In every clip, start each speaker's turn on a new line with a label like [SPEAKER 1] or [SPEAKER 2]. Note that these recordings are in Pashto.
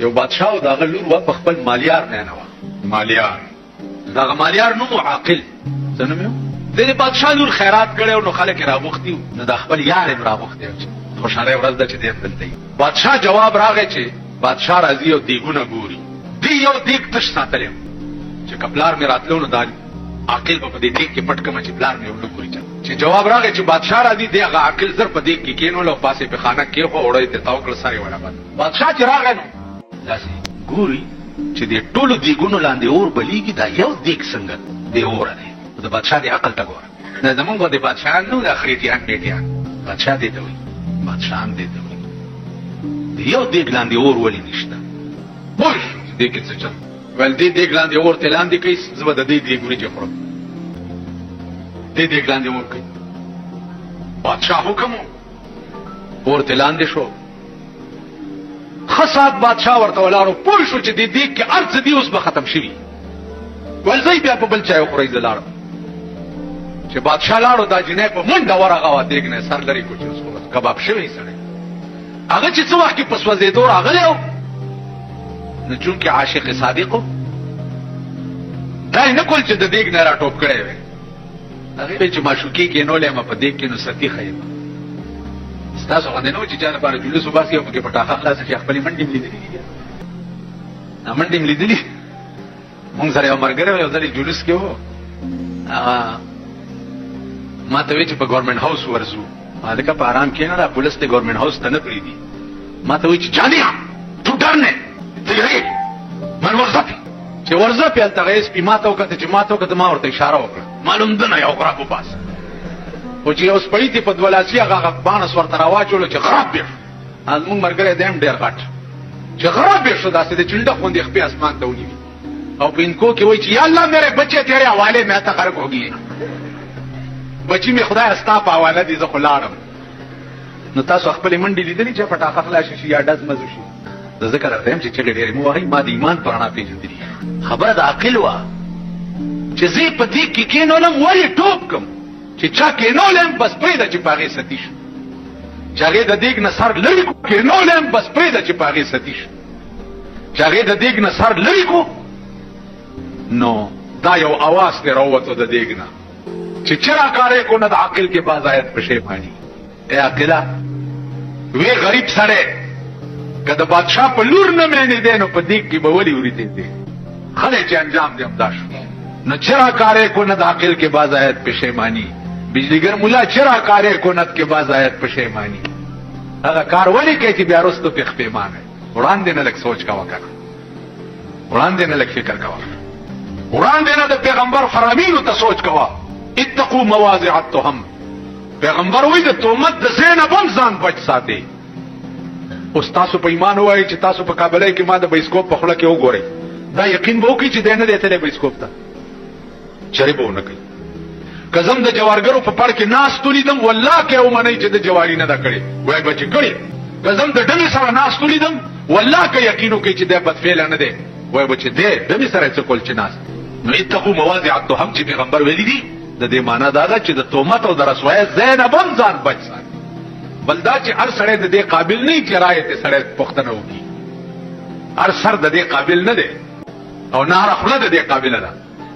[SPEAKER 1] یو بادشاہ او دغه لور و په خپل مالیار نه و مالیار دغه مالیار نو عاقل څنګه مې د بادشاہ لور خیرات کړو نو خلک راغوختي نو د خپل یار راغوختي خوشاله ورځ د چې دې دلته بادشاہ جواب راغی چې بادشاہ راځي او دیګونه ګوري دی یو دیګ تش ساتلې چې کپلار مې راتلو نو دال عاقل په دې دیګ کې پټ کما چې پلار مې ولو ګوري چې جواب راغی چې بادشاہ راځي دی هغه عاقل زر په دیګ کې کینو لو پاسه په خانه کې خو وړي ته تاو کړ ساري ولا بادشاہ چې راغی نو داسې ګوري چې دې ټولو دیګونو لاندې اور بلیږي دا یو دیګ څنګه دی اور دی د بادشاہ دی عقل ته ګور نه زمونږ د بادشاہ نو د اخریتيان بیٹیان بادشاہ دې ته وي بادشاہ دې ته وي یو دیګ لاندې اور ولې نشته وای دې کې څه چل ول دې دیګ لاندې اور ته لاندې کوي زما د دې دیګوري چې خورم دې دیګ لاندې اور کوي بادشاہ حکم اور ته لاندې شو خاصات بادشاہ ورته ولارو پوه شو چې دې دیګ کې ارز دی اوس به ختم شي ولځي بیا په بل چا خوري زلار چې بادشاہ لاړو دا جنې په منډه ورغه و دیګ نه سر لري کوچ اوس کباب شوی سره هغه چې څو وخت کې پسوځې دور راغلو نو چونکه عاشق صادقو دا نه کول چې د دیګ نه را ټوپ کړي وي هغه چې معشوقي کې نو لمه په دیګ کې نو ستی خیمه تاسو غوښنه نو چې چا لپاره جلوس وباسي او په کې پټاخه خلاص شي خپل منډي لیدلې منډي لیدلې مونږ سره یو مرګره یو ځلې جلوس کې وو ما ته وی چې په ګورنمنت هاوس ورزو مالکه په آرام کې نه دا پولیس ته ګورنمنت هاوس ته نه پریدي ما ته وی چې جانیا تو ډرنه تیری من ورځپی چې ورځپی الته غیس په ما ته وکړه چې ما ته وکړه ما ورته اشاره وکړه معلوم ده نه یو غرا په پاس او چې اوس پېتی په دولاسي هغه باندې ورته راواچول چې خراب دی ازمون مرګره دیم ډیر غټ چې خراب شو داسې د چنډه خوندې خپې اسمان ته ونیوي او په انکو کې وای چې یا الله میرے بچے تیرے حوالے میں تا غرق ہوگی بچی می خدای استا په حواله دي زه خلاړم نو تاسو خپل منډي لیدلې چې پټاخه خلاص شي یا داس مزو شي ذکر راځم چې چلې ډېر مو هي ما د ایمان پرانا پیژندلې خبره د عقل وا چې زی په دې کې کینولم ولی ټوب کوم چې چا کینولم بس پیدا چې پاغه ستیش چاغه د دیګ نصر لری کو کینولم بس پیدا چې پاغه ستیش چاغه د دیګ نصر لری کو نو دا یو आवाज دی راوته د دیګ نه چې چرا کارې کو نه د عقل کې بازایت پښیمانی اے عقلا وی غریب سره کله بادشاہ په لور نه مېنې دینو په دیګ کې به ولي ورته دي خله چې انجام دې امداش نو چرا کارې کو نه د عقل کې بازایت پښیمانی بجلیګر مولا چرا کارې کو نه کې بازایت پښیمانی هغه کار ولي کوي چې بیا وروسته په خپېمانه وړاندې نه لک سوچ کا وکړه وړاندې نه لک فکر کا وړاندې نه د پیغمبر فرامینو ته سوچ کوا اتقوا مواضع التهم پیغمبر وی د تهمت د زینب هم ځان بچ ساتي اوس تاسو په ایمان وایي چې تاسو په کابل کې ما د بایسکوپ په خله کې وګورئ دا یقین به وکړي چې دنه دته د بایسکوپ ته چری به نه کوي قسم د جوارګرو په پړ کې ناس تولیدم والله کې او منی چې د جواری نه دا کړي وای بچ کړي قسم د ډمې سره ناس تولیدم والله کې یقینو کې چې د بدفعل نه دی وای بچ دې ډمې سره څه کول چې ناس نو اتقوا مواضع التهم چې پیغمبر ویلي دي د دې معنا دا ده چې د تهمت او د رسوای زینب هم ځان بچ ساتي بلدا چې هر سړی د دې قابل نه چې رائے ته سړی پښتنه وکي هر سر د دې قابل نه دی او نه هر خپل د دې قابل نه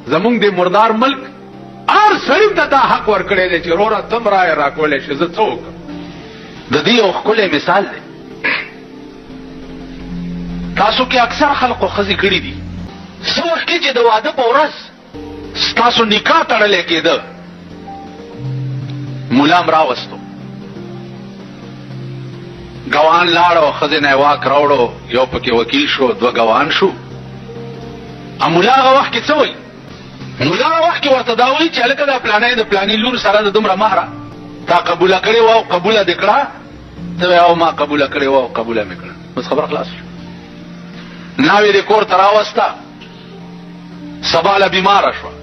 [SPEAKER 1] زمونږ د مردار ملک هر سړی ته دا حق ورکړی دی چې رورا تم رائے راکولې شي زه څوک د دې یو خپل مثال دی تاسو کې اکثر خلکو خزي کړی دي څوک چې د واده په ورځ تاسو نکاح تړلې کېده مولام راوستو ګوان لاړو خزینه واک راوړو یو پکې وکیل شو دو ګوان شو امولا هغه وخت کې څه وایي مولا هغه وخت کې ورته دا وایي چې هلکه دا پلانې د پلانې لور سره د دومره مهره تا قبوله کړې وه او قبوله دې کړه ته وایې او ما قبوله کړې وه او قبوله مې کړه بس خبره خلاص شو ناوې دې کور ته راوسته سبا له بیماره شوه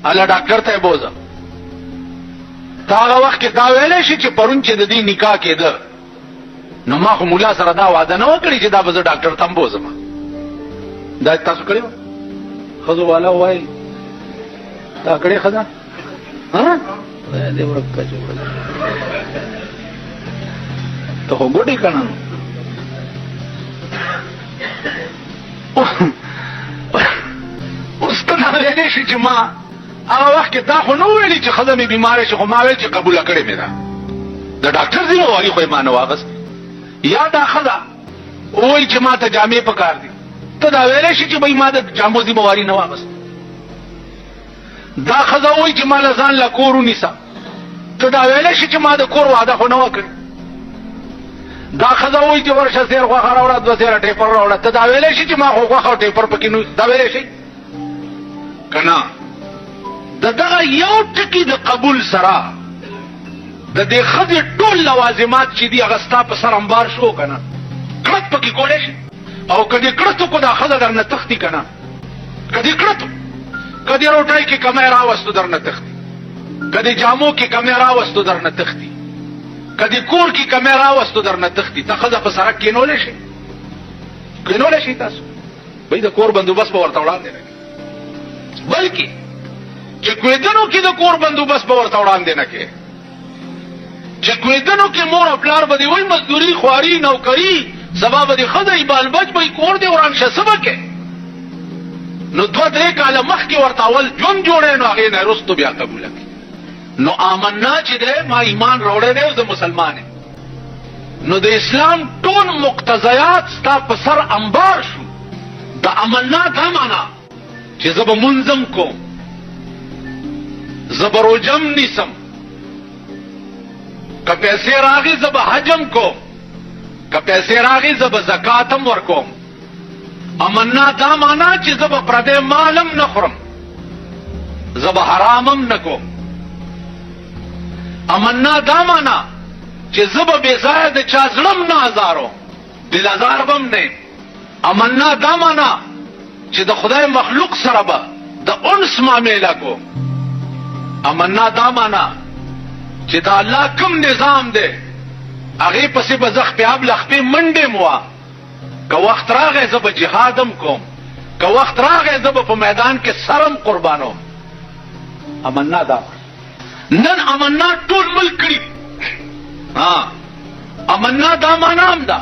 [SPEAKER 1] الله ډاکټر ته بوزه تا هغه وخت کې دا ویلی شي چې پرون چې د دې نکاح کېده نو ما خو مولا سره دا وعده نه وکړي چې دا به زه ډاکټر ته هم بوزم دا تاسو کړی وه ښځو والا ووایي تا کړې ښځه دې ورکه ته خو ګوډې که نه شي چې ما هغه وخت کې دا خو نو ویلي چې ښځه مې بیماره شي، خو ما ویل چې قبوله کړې مې ده. د ډاکټر ذمواري خو یې ما نه واخیست. یا دا ښځه ووایي چې ما ته جامې پکار دي، ته دا ویلی شي چې بهی ما د جامو ذمواري نه واخیست. دا ښځه ووایي چې ما له ځان له کور ونیسه، ته دا ویلی شي چې ما د کور واده خو نه وکړي. دا ښځه وایي چې ورشه سیر غوښه راوړه، دوه سیره ټیپر راوړه، ته دا ویلی شي چې ما خو غوښه او ټیپر پکې نه، دا ویلی شي که نه؟ د دغه یو ټکي د قبول سره د دې ښځې ټول لوازمات چې دي هغه ستا په سر انبار شو که نه؟ کړت پکې کولی شي. او که دې کړت وکړو دا ښځه در نه تښتي که نه؟ که دې کړت که دې روټۍ کې کمی راوستو در نه تښتي، که دې جامو کې کمی راوستو در نه تښتي، که دې کور کې کمی راوستو در نه تښتي، ته ښځه په سړک کېنولی شي؟ کېنولی شي تاسو؟ بهی د کور بندوبست به ورته وړاندې نه کړي، بلکې چې کویدنو کې د کور بندوبست به ورته وړاندې نه کړي، چې کویدنو کې مور او پلار به دې وایي مزدوري، خواري، نوکري، سبا به دې ښځه بال بچ به کور دې وران شه، څه به کې؟ نو 2-3 کاله مخکې ورته اول ژوند جوړی، نو هغې نه وروستو بیا قبوله کړي. نو آمنا چې دی ما ایمان راوړی دی او زه مسلمان یم، نو د اسلام ټول مقتضیات ستا په سر انبار شو. د امنا دا معنا چې زه به منظم کوم، زه به روجم نیسم، که پیسې راغی زه به حجم کوم، که پیسې راغی زه به زکات هم ورکوم. امنا دا معنا چې زه به پردی مال هم نه خورم، زه به حرام هم نه کوم. امنا دا معنا چې زه به بې ځایه د چا زړه هم نه ازاروم، دل ازار به هم نه. امنا دا معنا چې د خدای مخلوق سره به د انس معامله کوم. امنا دا معنا چې د الله کوم نظام دی هغې پسې به زه خپې لخپې منډې موا، که وخت راغی زه به جهاد هم کوم، که وخت راغی زه به په میدان کې سرم قربانوم. امنا دا نن امنا ټول ملک کړي. امنا دا معنا هم ده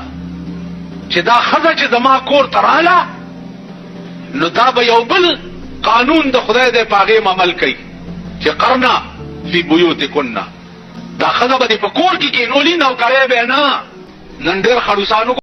[SPEAKER 1] چې دا ښځه چې زما کور ته راله نو دا به یو بل قانون د خدای دی په هغې عمل کوي چې قرنا فی بیوتکن. دا ښځه به دې په کور کې کېنولي، نوکری به یې نه. نن ډېر خړوسانو